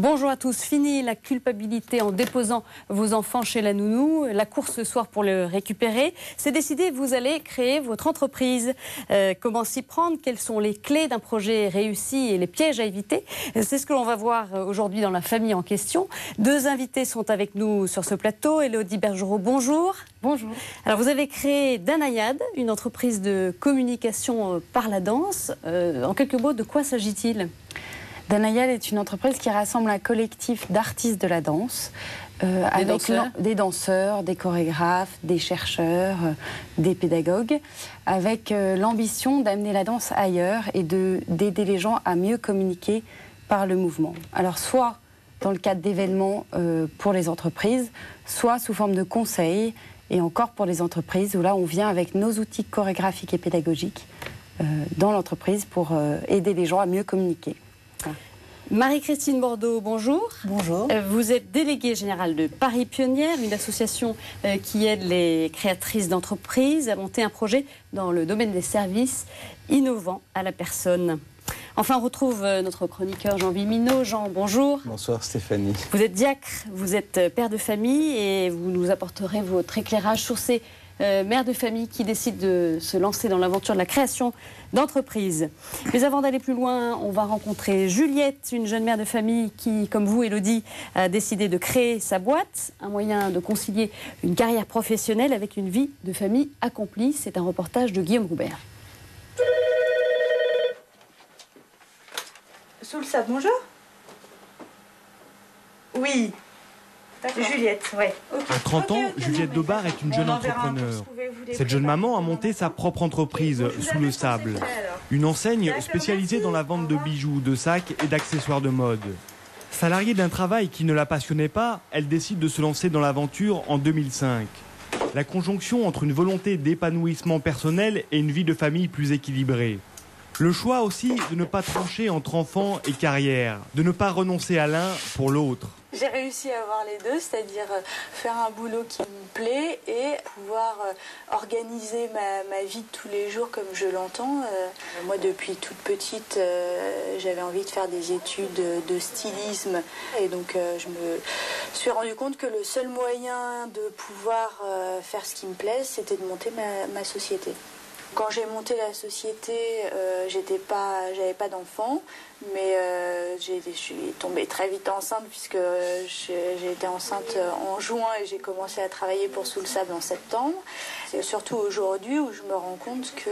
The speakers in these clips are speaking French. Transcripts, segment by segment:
Bonjour à tous. Fini la culpabilité en déposant vos enfants chez la nounou. La course ce soir pour le récupérer. C'est décidé, vous allez créer votre entreprise. Comment s'y prendre? Quelles sont les clés d'un projet réussi et les pièges à éviter? C'est ce que l'on va voir aujourd'hui dans la famille en question. Deux invités sont avec nous sur ce plateau. Élodie Bergerot, bonjour. Bonjour. Alors vous avez créé Danayad, une entreprise de communication par la danse. En quelques mots, de quoi s'agit-il? Danayad est une entreprise qui rassemble un collectif d'artistes de la danse, des danseurs, des chorégraphes, des chercheurs, des pédagogues, avec l'ambition d'amener la danse ailleurs et d'aider les gens à mieux communiquer par le mouvement. Alors soit dans le cadre d'événements pour les entreprises, soit sous forme de conseils, et encore pour les entreprises, où là on vient avec nos outils chorégraphiques et pédagogiques dans l'entreprise pour aider les gens à mieux communiquer. Marie-Christine Bordeaux, bonjour. Bonjour. Vous êtes déléguée générale de Paris Pionnière, une association qui aide les créatrices d'entreprises à monter un projet dans le domaine des services innovants à la personne. Enfin, on retrouve notre chroniqueur Jean Vimino. Jean, bonjour. Bonsoir Stéphanie. Vous êtes diacre, vous êtes père de famille et vous nous apporterez votre éclairage sur ces mères de famille qui décident de se lancer dans l'aventure de la création d'entreprise. Mais avant d'aller plus loin, on va rencontrer Juliette, une jeune mère de famille qui, comme vous, Élodie, a décidé de créer sa boîte, un moyen de concilier une carrière professionnelle avec une vie de famille accomplie. C'est un reportage de Guillaume Roubert. Sous le sable, bonjour. Oui. Juliette, ouais. Okay. À 30 ans, Juliette Dobar est une jeune entrepreneur. Cette jeune maman a monté sa propre entreprise sous le sable. Une enseigne spécialisée dans la vente de bijoux, de sacs et d'accessoires de mode. Salariée d'un travail qui ne la passionnait pas, elle décide de se lancer dans l'aventure en 2005. La conjonction entre une volonté d'épanouissement personnel et une vie de famille plus équilibrée. Le choix aussi de ne pas trancher entre enfants et carrière, de ne pas renoncer à l'un pour l'autre. J'ai réussi à avoir les deux, c'est-à-dire faire un boulot qui me plaît et pouvoir organiser ma vie de tous les jours comme je l'entends. Moi, depuis toute petite, j'avais envie de faire des études de stylisme. Et donc, je me suis rendu compte que le seul moyen de pouvoir faire ce qui me plaît, c'était de monter ma société. Quand j'ai monté la société, j'avais pas d'enfant, mais je suis tombée très vite enceinte puisque j'ai été enceinte en juin et j'ai commencé à travailler pour Sous le Sable en septembre. C'est surtout aujourd'hui où je me rends compte que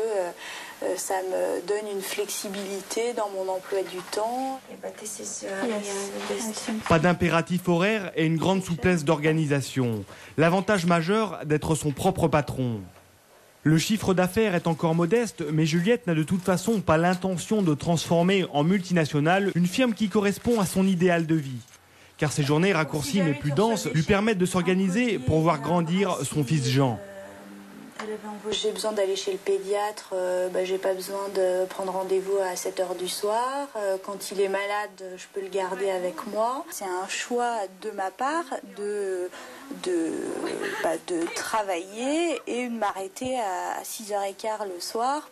ça me donne une flexibilité dans mon emploi du temps. Pas d'impératif horaire et une grande souplesse d'organisation. L'avantage majeur d'être son propre patron. Le chiffre d'affaires est encore modeste, mais Juliette n'a de toute façon pas l'intention de transformer en multinationale une firme qui correspond à son idéal de vie. Car ses journées raccourcies mais plus denses lui permettent de s'organiser pour voir grandir son fils Jean. J'ai besoin d'aller chez le pédiatre, j'ai pas besoin de prendre rendez-vous à 7h du soir. Quand il est malade, je peux le garder avec moi. C'est un choix de ma part de travailler et de m'arrêter à 6h15 le soir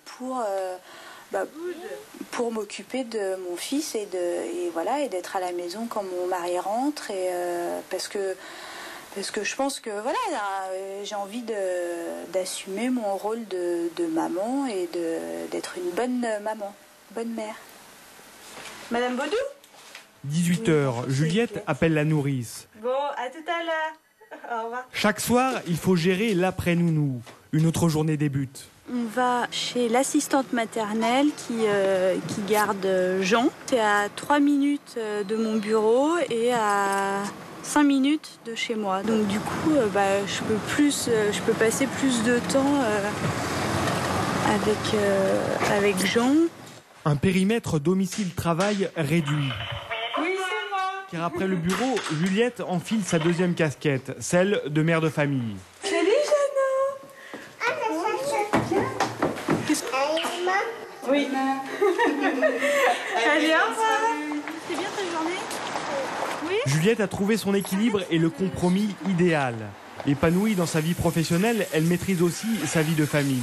pour m'occuper de mon fils et d'être à la maison quand mon mari rentre parce que je pense que j'ai envie d'assumer mon rôle de maman et d'être une bonne maman, bonne mère. Madame Baudou ? 18h, Juliette appelle la nourrice. Bon, à tout à l'heure. Au revoir. Chaque soir, il faut gérer l'après-nounou. Une autre journée débute. On va chez l'assistante maternelle qui garde Jean. C'est à 3 minutes de mon bureau et à 5 minutes de chez moi. Donc du coup, je peux passer plus de temps avec Jean. Un périmètre domicile-travail réduit. Oui, c'est moi. Car après le bureau, Juliette enfile sa deuxième casquette, celle de mère de famille. Salut Jeannot. Oui. Allez, au revoir. C'est bien ta journée ? Oui. Juliette a trouvé son équilibre et le compromis idéal. Épanouie dans sa vie professionnelle, elle maîtrise aussi sa vie de famille.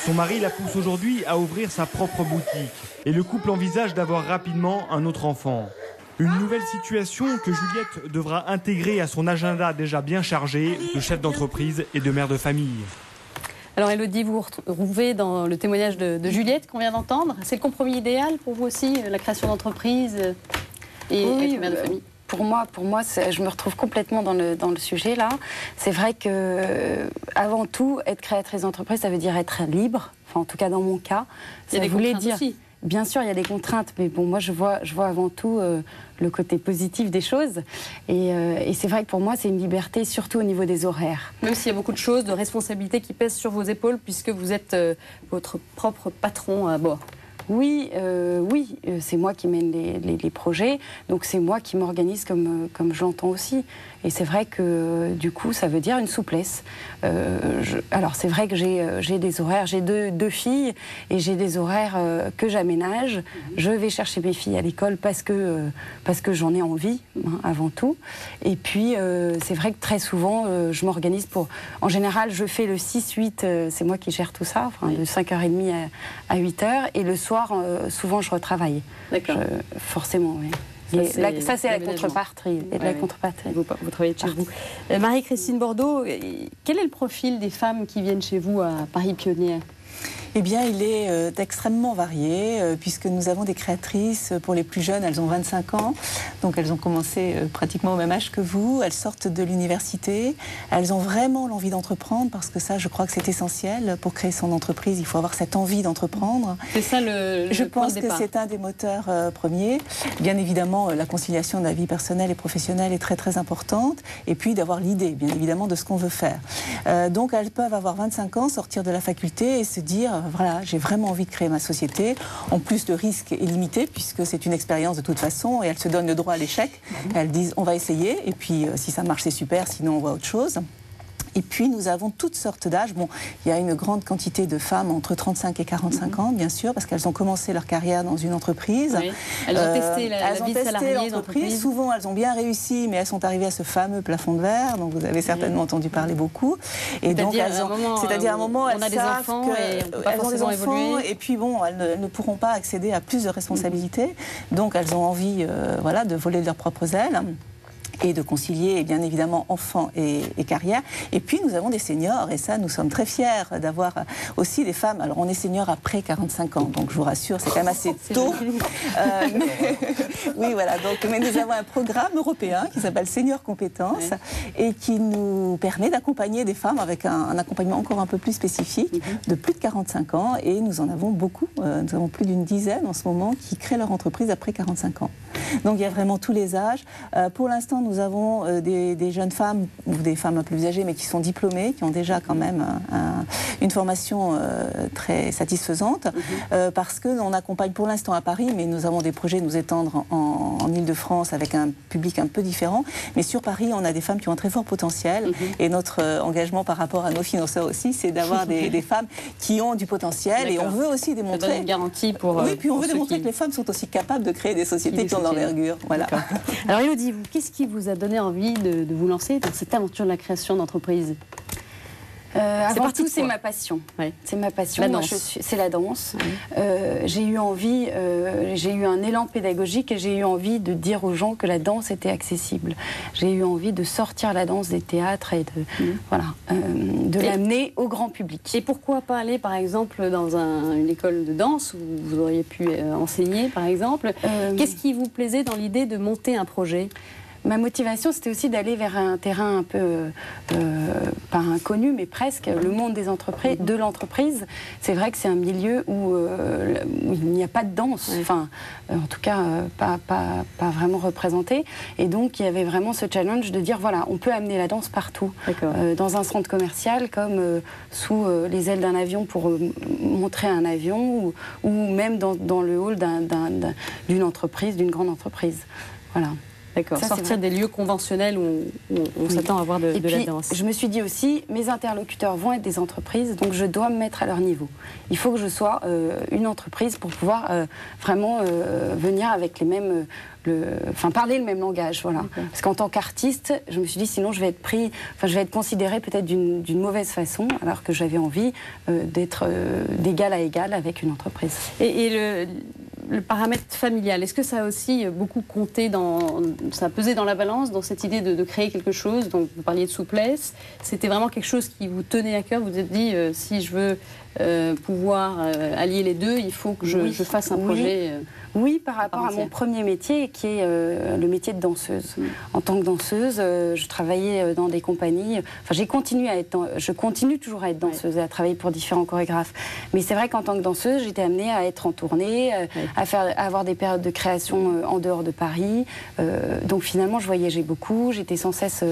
Son mari la pousse aujourd'hui à ouvrir sa propre boutique. Et le couple envisage d'avoir rapidement un autre enfant. Une nouvelle situation que Juliette devra intégrer à son agenda déjà bien chargé de chef d'entreprise et de mère de famille. Alors Élodie, vous vous retrouvez dans le témoignage de Juliette qu'on vient d'entendre. C'est le compromis idéal pour vous aussi, la création d'entreprise et être mère de famille? Pour moi, je me retrouve complètement dans le sujet là. C'est vrai que, avant tout, être créatrice d'entreprise, ça veut dire être libre. Enfin, en tout cas, dans mon cas, ça voulait dire. Aussi. Bien sûr, il y a des contraintes, mais bon, moi, je vois avant tout le côté positif des choses. Et c'est vrai que pour moi, c'est une liberté, surtout au niveau des horaires. Même s'il y a beaucoup de choses, de responsabilités qui pèsent sur vos épaules, puisque vous êtes votre propre patron à bord. Oui, c'est moi qui mène les projets, donc c'est moi qui m'organise comme je l'entends aussi. Et c'est vrai que du coup, ça veut dire une souplesse. Alors c'est vrai que j'ai des horaires, j'ai deux filles et j'ai des horaires que j'aménage. Je vais chercher mes filles à l'école parce que j'en ai envie, hein, avant tout. Et puis c'est vrai que très souvent, je m'organise pour... En général, je fais le 6-8, c'est moi qui gère tout ça, enfin, de 5h30 à 8h. Et le soir, souvent, je retravaille. D'accord. Forcément, oui. Ça, c'est la contrepartie. Vous travaillez de chez vous. Marie-Christine Bordeaux, quel est le profil des femmes qui viennent chez vous à Paris Pionnière ? Eh bien, il est extrêmement varié, puisque nous avons des créatrices, pour les plus jeunes, elles ont 25 ans, donc elles ont commencé pratiquement au même âge que vous, elles sortent de l'université, elles ont vraiment l'envie d'entreprendre, parce que ça, je crois que c'est essentiel. Pour créer son entreprise, il faut avoir cette envie d'entreprendre. C'est ça le Je point pense de que départ. c'est un des moteurs premiers. Bien évidemment, la conciliation de la vie personnelle et professionnelle est très très importante, et puis d'avoir l'idée, bien évidemment, de ce qu'on veut faire. Donc elles peuvent avoir 25 ans, sortir de la faculté et se dire... Voilà, j'ai vraiment envie de créer ma société. En plus, le risque est limité puisque c'est une expérience de toute façon et elles se donnent le droit à l'échec. Elles disent on va essayer et puis si ça marche c'est super, sinon on voit autre chose. Et puis, nous avons toutes sortes d'âges. Bon, il y a une grande quantité de femmes entre 35 et 45 ans, bien sûr, parce qu'elles ont commencé leur carrière dans une entreprise. Oui. Elles ont testé la vie de salariée d'entreprise. Souvent, elles ont bien réussi, mais elles sont arrivées à ce fameux plafond de verre, dont vous avez certainement entendu parler beaucoup. Et donc, c'est-à-dire à un moment, elles on a des enfants et on peut pas forcément évoluer. Et puis, bon, elles ne pourront pas accéder à plus de responsabilités. Donc, elles ont envie, voilà, de voler de leurs propres ailes. Et de concilier, bien évidemment, enfants et carrière. Et puis, nous avons des seniors, et ça, nous sommes très fiers d'avoir aussi des femmes. Alors, on est seniors après 45 ans, donc je vous rassure, c'est quand même assez tôt. Oui, voilà. Donc, mais nous avons un programme européen qui s'appelle Senior Compétences et qui nous permet d'accompagner des femmes avec un accompagnement encore un peu plus spécifique de plus de 45 ans. Et nous en avons beaucoup. Nous avons plus d'une dizaine en ce moment qui créent leur entreprise après 45 ans. Donc, il y a vraiment tous les âges. Pour l'instant, nous avons des jeunes femmes, ou des femmes un peu plus âgées, mais qui sont diplômées, qui ont déjà quand même une formation très satisfaisante, parce qu'on accompagne pour l'instant à Paris, mais nous avons des projets de nous étendre en Ile-de-France avec un public un peu différent. Mais sur Paris, on a des femmes qui ont un très fort potentiel, et notre engagement par rapport à nos financeurs aussi, c'est d'avoir des femmes qui ont du potentiel, et on veut aussi démontrer... Ça donne une garantie pour... Oui, puis on veut démontrer que les femmes sont aussi capables de créer des sociétés qui ont d'envergure. Voilà. Alors Élodie, qu'est-ce qui vous a donné envie de vous lancer dans cette aventure de la création d'entreprise? Avant tout, c'est ma passion. Oui. C'est ma passion. La danse. C'est la danse. Oui. J'ai eu envie, j'ai eu un élan pédagogique et j'ai eu envie de dire aux gens que la danse était accessible. J'ai eu envie de sortir la danse des théâtres et de l'amener au grand public. Et pourquoi pas aller, par exemple, dans une école de danse où vous auriez pu enseigner, par exemple? Qu'est-ce qui vous plaisait dans l'idée de monter un projet? Ma motivation, c'était aussi d'aller vers un terrain un peu, pas inconnu, mais presque, le monde des entreprises, de l'entreprise. C'est vrai que c'est un milieu où il n'y a pas de danse, enfin, en tout cas, pas vraiment représenté. Et donc, il y avait vraiment ce challenge de dire, voilà, on peut amener la danse partout. Dans un centre commercial, comme sous les ailes d'un avion pour montrer un avion, ou même dans le hall d'une entreprise, d'une grande entreprise. Voilà. D'accord, sortir des lieux conventionnels où on s'attend à avoir de la danse. Je me suis dit aussi, mes interlocuteurs vont être des entreprises, donc je dois me mettre à leur niveau. Il faut que je sois une entreprise pour pouvoir vraiment venir avec les mêmes... parler le même langage, voilà. Parce qu'en tant qu'artiste, je me suis dit, sinon je vais être considérée peut-être d'une mauvaise façon, alors que j'avais envie d'être d'égal à égal avec une entreprise. Et le paramètre familial, est-ce que ça a aussi beaucoup compté, ça a pesé dans la balance, dans cette idée de créer quelque chose? Donc vous parliez de souplesse, c'était vraiment quelque chose qui vous tenait à cœur, vous vous êtes dit, si je veux pouvoir allier les deux, il faut que je fasse un projet. Oui, par rapport à mon premier métier, qui est le métier de danseuse. En tant que danseuse, je travaillais dans des compagnies. Enfin, je continue toujours à être danseuse et à travailler pour différents chorégraphes. Mais c'est vrai qu'en tant que danseuse, j'étais amenée à être en tournée, à avoir des périodes de création en dehors de Paris. Donc finalement, je voyageais beaucoup. J'étais sans cesse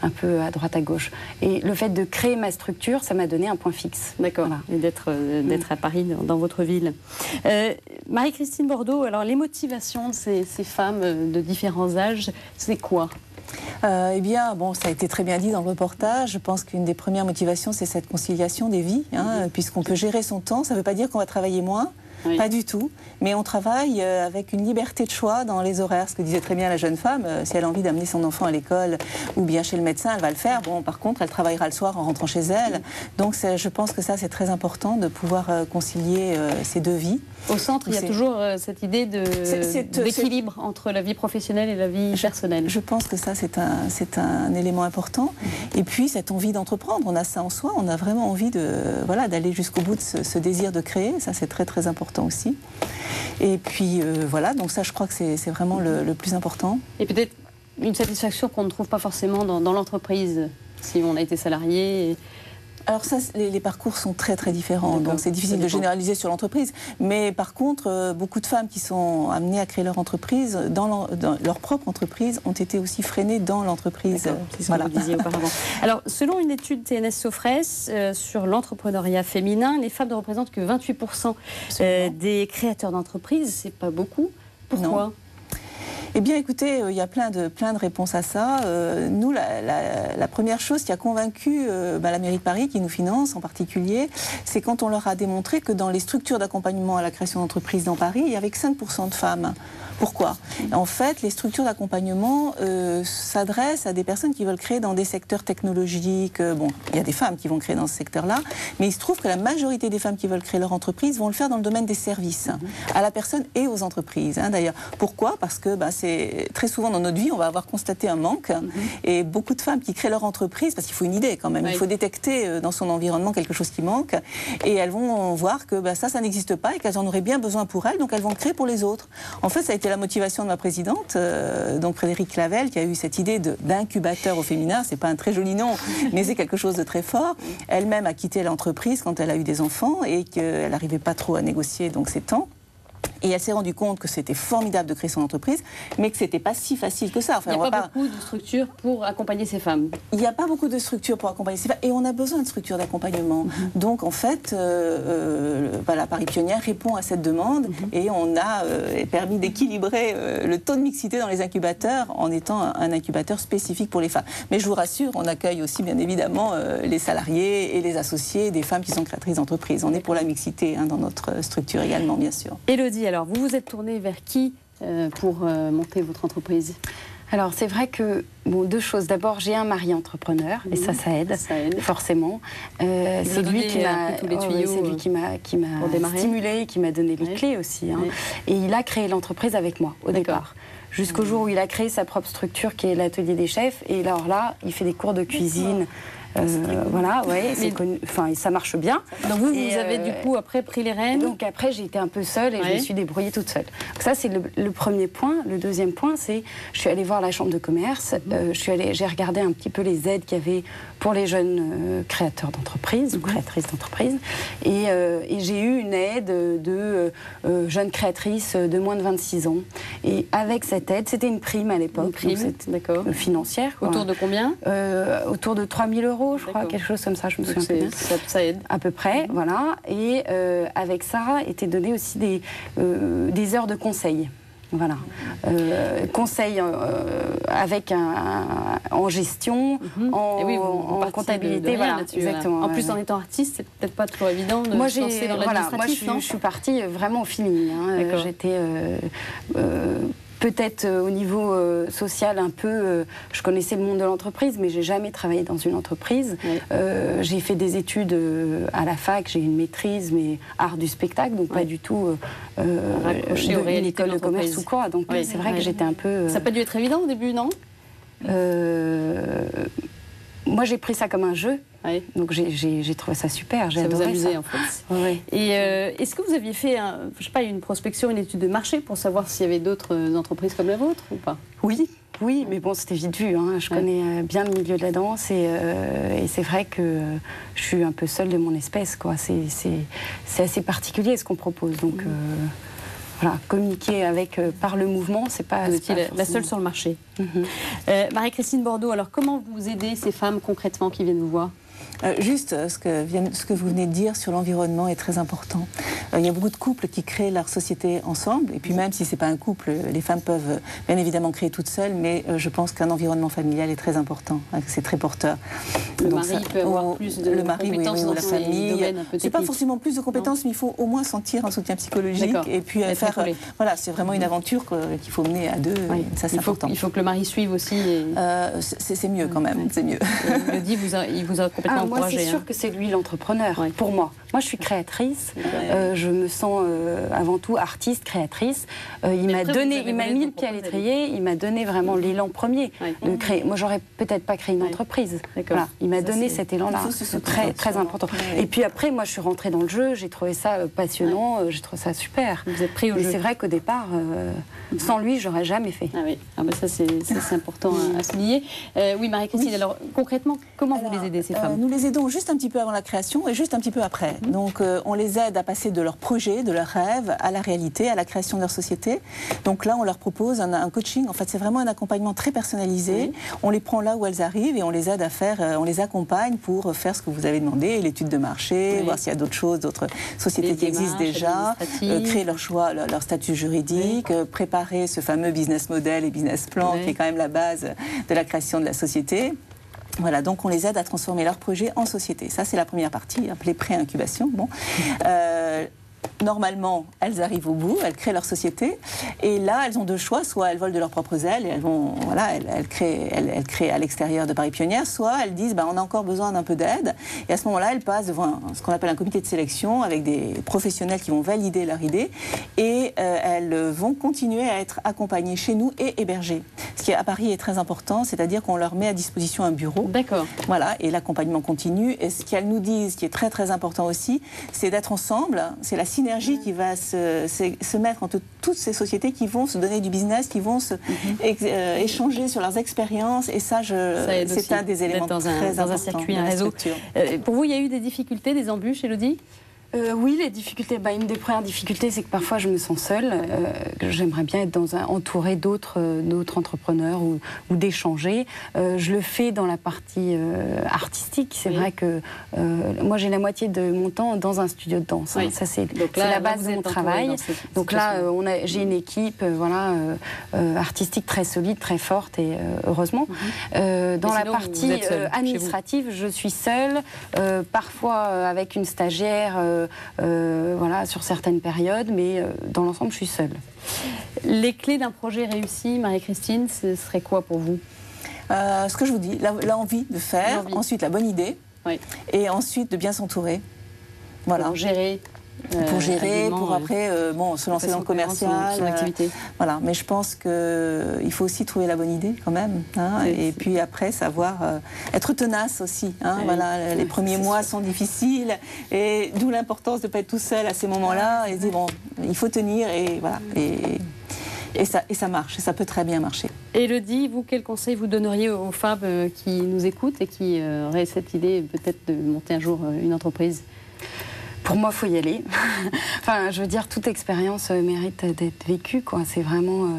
un peu à droite à gauche. Et le fait de créer ma structure, ça m'a donné un point fixe. D'accord. Voilà. Et d'être à Paris, dans votre ville. Marie-Christine Bordeaux, alors les motivations de ces femmes de différents âges, c'est quoi? Eh bien, bon, ça a été très bien dit dans le reportage. Je pense qu'une des premières motivations, c'est cette conciliation des vies, puisqu'on peut gérer son temps. Ça ne veut pas dire qu'on va travailler moins. Oui. Pas du tout, mais on travaille avec une liberté de choix dans les horaires. Ce que disait très bien la jeune femme, si elle a envie d'amener son enfant à l'école ou bien chez le médecin, elle va le faire. Bon, par contre, elle travaillera le soir en rentrant chez elle. Donc je pense que ça, c'est très important de pouvoir concilier ces deux vies. Au centre, il y a toujours cette idée d'équilibre entre la vie professionnelle et la vie personnelle. Je pense que ça, c'est un élément important. Et puis, cette envie d'entreprendre, on a ça en soi. On a vraiment envie d'aller jusqu'au bout de ce désir de créer. Ça, c'est très, très important aussi. Et puis voilà, donc ça je crois que c'est vraiment le plus important. Et peut-être une satisfaction qu'on ne trouve pas forcément dans l'entreprise, si on a été salarié. Alors ça, les parcours sont très très différents, donc c'est difficile de généraliser sur l'entreprise. Mais par contre, beaucoup de femmes qui sont amenées à créer leur entreprise, dans leur propre entreprise, ont été aussi freinées dans l'entreprise. C'est ce que vous disiez auparavant. Alors, selon une étude TNS Sofres sur l'entrepreneuriat féminin, les femmes ne représentent que 28% des créateurs d'entreprises. C'est pas beaucoup. Pourquoi ? Non. Eh bien, écoutez, il y a plein de réponses à ça. Nous, la première chose qui a convaincu la mairie de Paris, qui nous finance en particulier, c'est quand on leur a démontré que dans les structures d'accompagnement à la création d'entreprises dans Paris, il y avait que 5% de femmes. Pourquoi ? En fait, les structures d'accompagnement s'adressent à des personnes qui veulent créer dans des secteurs technologiques. Bon, il y a des femmes qui vont créer dans ce secteur-là, mais il se trouve que la majorité des femmes qui veulent créer leur entreprise vont le faire dans le domaine des services, à la personne et aux entreprises. D'ailleurs, pourquoi ? Parce que c'est très souvent dans notre vie, on va avoir constaté un manque, et beaucoup de femmes qui créent leur entreprise, parce qu'il faut une idée quand même, il faut détecter dans son environnement quelque chose qui manque, et elles vont voir que ça n'existe pas et qu'elles en auraient bien besoin pour elles, donc elles vont créer pour les autres. En fait, ça a été la motivation de ma présidente, donc Frédérique Clavel, qui a eu cette idée d'incubateur au féminin. C'est pas un très joli nom, mais c'est quelque chose de très fort. Elle-même a quitté l'entreprise quand elle a eu des enfants et qu'elle n'arrivait pas trop à négocier donc ses temps. Et elle s'est rendue compte que c'était formidable de créer son entreprise, mais que c'était pas si facile que ça. Enfin, il n'y a pas beaucoup de structures pour accompagner ces femmes. Il n'y a pas beaucoup de structures pour accompagner ces femmes, et on a besoin de structures d'accompagnement. Donc en fait, la Paris Pionnière répond à cette demande, et on a permis d'équilibrer le taux de mixité dans les incubateurs en étant un incubateur spécifique pour les femmes. Mais je vous rassure, on accueille aussi bien évidemment les salariés et les associés des femmes qui sont créatrices d'entreprises. On est pour la mixité dans notre structure également, bien sûr. Élodie, alors vous vous êtes tournée vers qui pour monter votre entreprise ? Alors c'est vrai que, deux choses. D'abord, j'ai un mari entrepreneur, et ça aide, forcément. C'est lui qui m'a stimulée, qui m'a donné les clés aussi. Et il a créé l'entreprise avec moi, au départ. Jusqu'au jour où il a créé sa propre structure, qui est l'atelier des chefs. Et alors là, il fait des cours de cuisine. Ça marche bien. Donc vous avez du coup après pris les rênes. Donc après j'ai été un peu seule et je me suis débrouillée toute seule. Donc ça c'est le premier point. Le deuxième point c'est je suis allée voir la chambre de commerce. J'ai regardé un petit peu les aides qu'il y avait pour les jeunes créateurs d'entreprises ou créatrices d'entreprises et j'ai eu une aide de jeunes créatrices de moins de 26 ans. Et avec cette aide, c'était une prime à l'époque, financière. Quoi. Autour de combien ? Autour de 3 000 €. Je crois, quelque chose comme ça, je me souviens plus bien. Ça aide. À peu près, voilà. Et avec ça, étaient données aussi des heures de conseil. Voilà. Conseil en gestion, en comptabilité. Voilà, exactement. En plus, en étant artiste, c'est peut-être pas toujours évident de se lancer dans l'administratif. Moi, je suis partie vraiment au feeling. J'étais peut-être au niveau social un peu, je connaissais le monde de l'entreprise, mais j'ai jamais travaillé dans une entreprise. Oui. J'ai fait des études à la fac, j'ai une maîtrise, mais art du spectacle, donc pas du tout une école de commerce ou quoi. Donc c'est vrai que j'étais un peu... Ça n'a pas dû être évident au début, non? Moi, j'ai pris ça comme un jeu. Oui. Donc j'ai trouvé ça super, j'ai adoré ça. Vous amusait en fait. Oui. Et est-ce que vous aviez fait, je sais pas, une prospection, une étude de marché pour savoir s'il y avait d'autres entreprises comme la vôtre ou pas? Oui, mais bon, c'était vite vu. Hein. Je connais bien le milieu de la danse et c'est vrai que je suis un peu seule de mon espèce, quoi. C'est assez particulier ce qu'on propose. Donc voilà, communiquer par le mouvement, c'est pas... Vous étiez la seule sur le marché. Marie-Christine Bordeaux, alors comment vous aidez ces femmes concrètement qui viennent vous voir? Juste ce que vous venez de dire sur l'environnement est très important. Il y a beaucoup de couples qui créent leur société ensemble, et puis même si ce n'est pas un couple, les femmes peuvent bien évidemment créer toutes seules, mais je pense qu'un environnement familial est très important, c'est très porteur. Le mari peut avoir plus de compétences dans la famille. C'est pas forcément plus de compétences, mais il faut au moins sentir un soutien psychologique, et puis faire... Voilà, c'est vraiment une aventure qu'il faut mener à deux, ça c'est important. Il faut que le mari suive aussi. C'est mieux quand même, c'est mieux. Il vous a complètement moi, c'est sûr que c'est lui l'entrepreneur, pour moi. Moi, je suis créatrice. Je me sens avant tout artiste, créatrice. Il m'a mis le pied à l'étrier. Il m'a donné vraiment l'élan premier de créer. Moi, j'aurais peut-être pas créé une entreprise. Voilà. Il m'a donné cet élan-là, très, très important. Et puis après, moi, je suis rentrée dans le jeu. J'ai trouvé ça passionnant. J'ai trouvé ça super. Vous êtes pris au jeu. Mais c'est vrai qu'au départ, sans lui, j'aurais jamais fait. Ah oui. Ah bah ça, c'est important à souligner. Oui, Marie-Christine. Alors concrètement, comment vous les aidez ces femmes? Nous les aidons juste un petit peu avant la création et juste un petit peu après. Donc on les aide à passer de leur projet, de leur rêve à la réalité, à la création de leur société. Donc là on leur propose un coaching, en fait c'est vraiment un accompagnement très personnalisé. On les prend là où elles arrivent et on les aide à faire, on les accompagne pour faire ce que vous avez demandé, l'étude de marché, voir s'il y a d'autres choses, d'autres sociétés qui existent déjà, créer leur choix, leur statut juridique, préparer ce fameux business model et business plan qui est quand même la base de la création de la société. Voilà, donc on les aide à transformer leur projet en société. Ça, c'est la première partie, appelée pré-incubation. Bon. Normalement, elles arrivent au bout, elles créent leur société, et là, elles ont deux choix, soit elles volent de leurs propres ailes, et elles créent à l'extérieur de Paris Pionnière, soit elles disent, on a encore besoin d'un peu d'aide, et à ce moment-là, elles passent devant ce qu'on appelle un comité de sélection, avec des professionnels qui vont valider leur idée, et elles vont continuer à être accompagnées chez nous et hébergées. Ce qui, à Paris, est très important, c'est-à-dire qu'on leur met à disposition un bureau. D'accord. Voilà, et l'accompagnement continue, et ce qu'elles nous disent, qui est très très important aussi, c'est d'être ensemble, c'est la synergie qui va se mettre entre toutes ces sociétés qui vont se donner du business, qui vont échanger sur leurs expériences. Et ça, c'est un des éléments très importants. Dans un circuit, un réseau. Pour vous, il y a eu des difficultés, des embûches, Élodie? Oui, les difficultés. Une des premières difficultés, c'est que parfois je me sens seule. J'aimerais bien être entourée d'autres entrepreneurs ou d'échanger. Je le fais dans la partie artistique. C'est vrai que moi j'ai la moitié de mon temps dans un studio de danse. Ça c'est la base de mon travail. Donc là, j'ai une équipe artistique très solide, très forte et heureusement. Dans la partie administrative, je suis seule, parfois avec une stagiaire. Sur certaines périodes, mais dans l'ensemble, je suis seule. Les clés d'un projet réussi, Marie-Christine, ce serait quoi pour vous? Ce que je vous dis, l'envie de faire, ensuite la bonne idée, et ensuite de bien s'entourer. Voilà. Pour gérer. Pour après se lancer dans le commercial. Son activité. Voilà, mais je pense qu'il faut aussi trouver la bonne idée quand même. Et puis après, savoir être tenace aussi. Les premiers mois sont difficiles, et d'où l'importance de ne pas être tout seul à ces moments-là. Et dire, il faut tenir, et voilà. Et ça marche, et ça peut très bien marcher. Élodie, vous, quel conseil vous donneriez aux femmes qui nous écoutent et qui auraient cette idée peut-être de monter un jour une entreprise? Pour moi, il faut y aller. Je veux dire, toute expérience mérite d'être vécue, quoi. C'est vraiment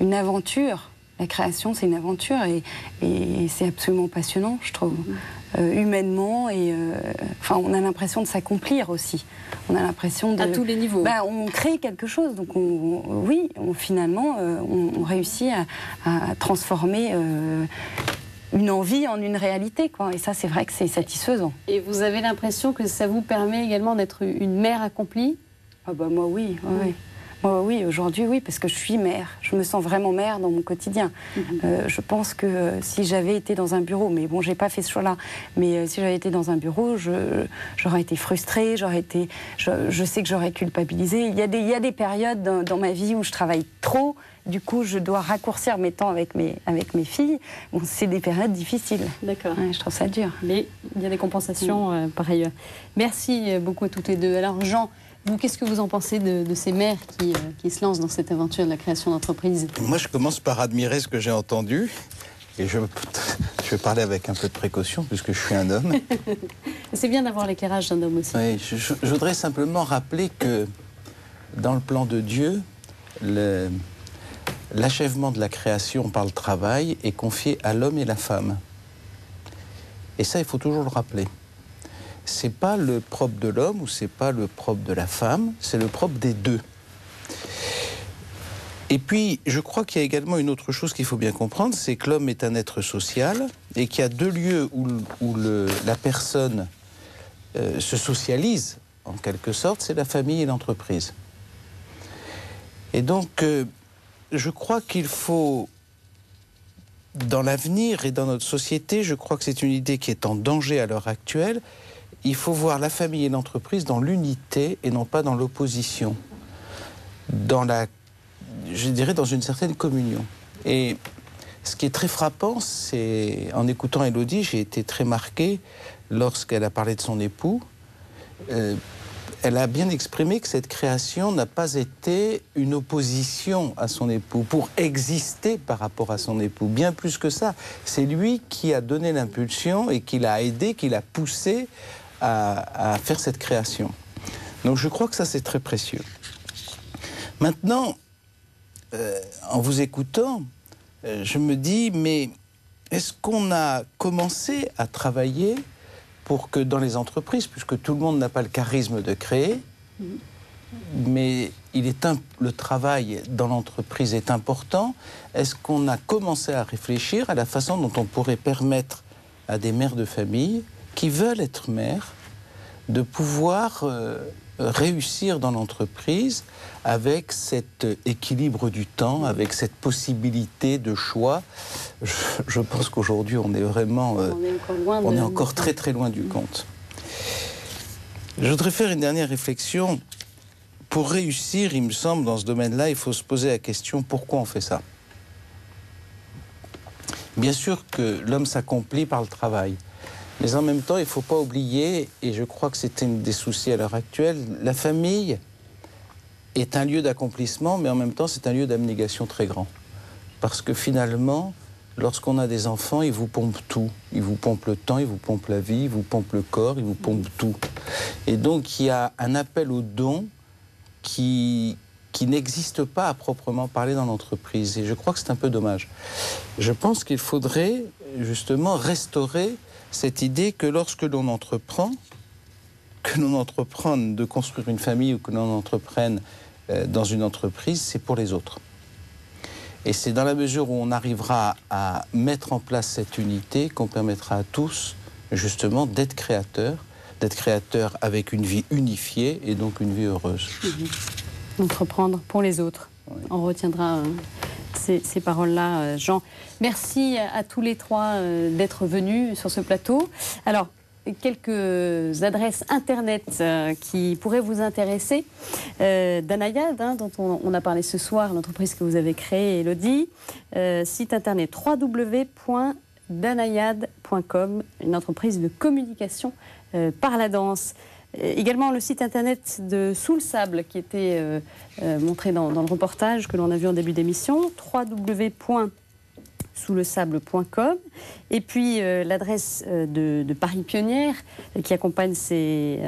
une aventure. La création, c'est une aventure et c'est absolument passionnant, je trouve. Humainement, et on a l'impression de s'accomplir aussi. On a l'impression de... À tous les niveaux. On crée quelque chose, donc finalement, on réussit à transformer... une envie en une réalité, quoi. Et ça, c'est vrai que c'est satisfaisant. Et vous avez l'impression que ça vous permet également d'être une mère accomplie? Moi, oui. Oui, aujourd'hui, oui, parce que je suis mère. Je me sens vraiment mère dans mon quotidien. Je pense que si j'avais été dans un bureau, mais bon, j'ai pas fait ce choix-là, mais si j'avais été dans un bureau, j'aurais été frustrée, je sais que j'aurais culpabilisé. Il y a des périodes dans ma vie où je travaille trop. Du coup, je dois raccourcir mes temps avec mes filles. Bon, c'est des périodes difficiles. D'accord. Ouais, je trouve ça dur. Mais il y a des compensations par ailleurs. Merci beaucoup à toutes les deux. Alors Jean, vous, qu'est-ce que vous en pensez de ces mères qui se lancent dans cette aventure de la création d'entreprise? Moi, je commence par admirer ce que j'ai entendu. Et je vais parler avec un peu de précaution, puisque je suis un homme. C'est bien d'avoir l'éclairage d'un homme aussi. Oui, je voudrais simplement rappeler que dans le plan de Dieu, l'achèvement de la création par le travail est confié à l'homme et la femme. Et ça, il faut toujours le rappeler. C'est pas le propre de l'homme ou c'est pas le propre de la femme, c'est le propre des deux. Et puis, je crois qu'il y a également une autre chose qu'il faut bien comprendre, c'est que l'homme est un être social et qu'il y a deux lieux où la personne se socialise, en quelque sorte, c'est la famille et l'entreprise. Et donc, je crois qu'il faut, dans l'avenir et dans notre société, je crois que c'est une idée qui est en danger à l'heure actuelle, il faut voir la famille et l'entreprise dans l'unité et non pas dans l'opposition. Je dirais dans une certaine communion. Et ce qui est très frappant, c'est, en écoutant Élodie, j'ai été très marqué lorsqu'elle a parlé de son époux. Elle a bien exprimé que cette création n'a pas été une opposition à son époux, pour exister par rapport à son époux. Bien plus que ça, c'est lui qui a donné l'impulsion et qui l'a aidé, qui l'a poussé à faire cette création. Donc je crois que ça, c'est très précieux. Maintenant, en vous écoutant, je me dis, mais est-ce qu'on a commencé à travailler pour que dans les entreprises, puisque tout le monde n'a pas le charisme de créer, mais le travail dans l'entreprise est important, est-ce qu'on a commencé à réfléchir à la façon dont on pourrait permettre à des mères de famille qui veulent être mères de pouvoir réussir dans l'entreprise avec cet équilibre du temps, avec cette possibilité de choix. Je pense qu'aujourd'hui, on est vraiment... on est encore très très loin du compte. Je voudrais faire une dernière réflexion. Pour réussir, il me semble, dans ce domaine-là, il faut se poser la question, pourquoi on fait ça? Bien sûr que l'homme s'accomplit par le travail. Mais en même temps, il ne faut pas oublier, et je crois que c'est un des soucis à l'heure actuelle, la famille est un lieu d'accomplissement, mais en même temps, c'est un lieu d'abnégation très grand. Parce que finalement, lorsqu'on a des enfants, ils vous pompent tout. Ils vous pompent le temps, ils vous pompent la vie, ils vous pompent le corps, ils vous pompent tout. Et donc, il y a un appel au don qui n'existe pas à proprement parler dans l'entreprise. Et je crois que c'est un peu dommage. Je pense qu'il faudrait justement restaurer cette idée que lorsque l'on entreprend, de construire une famille ou que l'on entreprenne dans une entreprise, c'est pour les autres. Et c'est dans la mesure où on arrivera à mettre en place cette unité qu'on permettra à tous, justement, d'être créateurs avec une vie unifiée et donc une vie heureuse. Entreprendre pour les autres. Oui. On retiendra ces paroles-là, Jean. Merci à tous les trois d'être venus sur ce plateau. Alors, quelques adresses internet qui pourraient vous intéresser. Danayad, dont on a parlé ce soir, l'entreprise que vous avez créée, Élodie. Site internet www.danayad.com, une entreprise de communication par la danse. Également le site internet de Sous le Sable qui était montré dans le reportage que l'on a vu en début d'émission, www.souslesable.com, et puis l'adresse de Paris Pionnière qui accompagne ces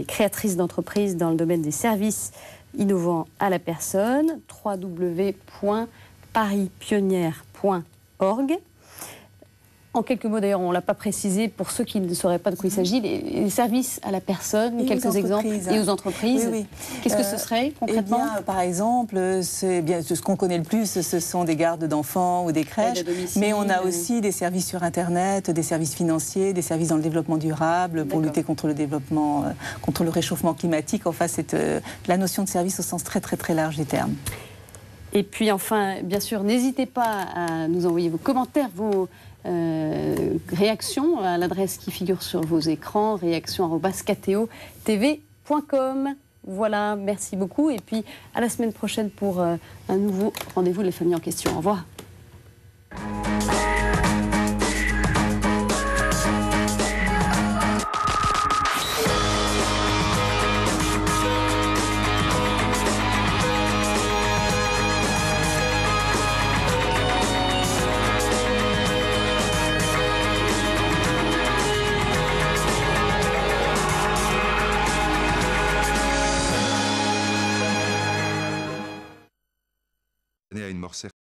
créatrices d'entreprises dans le domaine des services innovants à la personne, www.parispionnière.org. En quelques mots d'ailleurs, on ne l'a pas précisé pour ceux qui ne sauraient pas de quoi il s'agit, les services à la personne, quelques exemples, et aux entreprises. Oui. Qu'est-ce que ce serait concrètement? Par exemple, ce qu'on connaît le plus, ce sont des gardes d'enfants ou des crèches, mais on a aussi des services sur Internet, des services financiers, des services dans le développement durable pour lutter contre le développement, contre le réchauffement climatique. Enfin, c'est la notion de service au sens très très très large du terme. Et puis enfin, bien sûr, n'hésitez pas à nous envoyer vos commentaires, vos réactions à l'adresse qui figure sur vos écrans, réaction@kto-tv.com. Voilà, merci beaucoup. Et puis à la semaine prochaine pour un nouveau rendez-vous de la famille en question. Au revoir.